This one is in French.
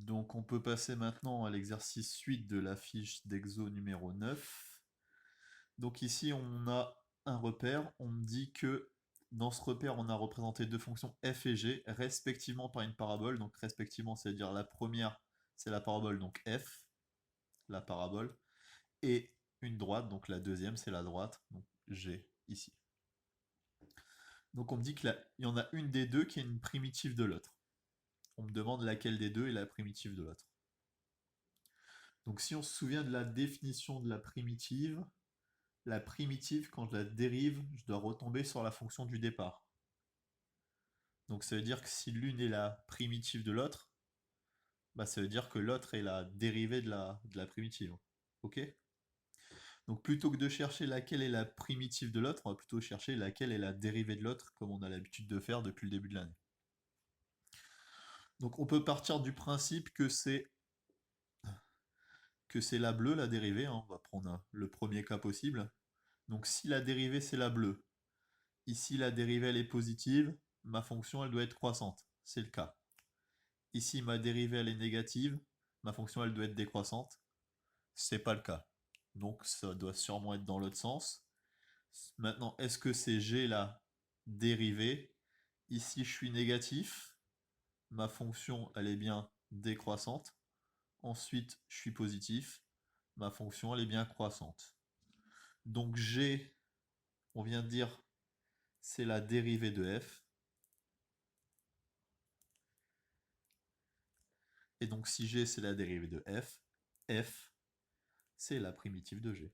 Donc on peut passer maintenant à l'exercice 8 de la fiche d'exo numéro 9. Donc ici on a un repère, on me dit que dans ce repère on a représenté deux fonctions f et g respectivement par une parabole, donc respectivement c'est-à-dire la première c'est la parabole donc f, la parabole, et une droite, donc la deuxième c'est la droite, donc g ici. Donc on me dit qu'il y en a une des deux qui est une primitive de l'autre. On me demande laquelle des deux est la primitive de l'autre. Donc si on se souvient de la définition de la primitive, quand je la dérive, je dois retomber sur la fonction du départ. Donc ça veut dire que si l'une est la primitive de l'autre, bah ça veut dire que l'autre est la dérivée de la primitive. Ok? Donc plutôt que de chercher laquelle est la primitive de l'autre, on va plutôt chercher laquelle est la dérivée de l'autre, comme on a l'habitude de faire depuis le début de l'année. Donc on peut partir du principe que c'est la bleue, la dérivée, hein. On va prendre le premier cas possible. Donc si la dérivée c'est la bleue, ici la dérivée elle est positive, ma fonction elle doit être croissante, c'est le cas. Ici ma dérivée elle est négative, ma fonction elle doit être décroissante, c'est pas le cas. Donc ça doit sûrement être dans l'autre sens. Maintenant, est-ce que c'est g la dérivée? Ici je suis négatif, ma fonction elle est bien décroissante. Ensuite je suis positif, ma fonction elle est bien croissante. Donc g, on vient de dire, c'est la dérivée de f. Et donc si g c'est la dérivée de f, f c'est la primitive de g.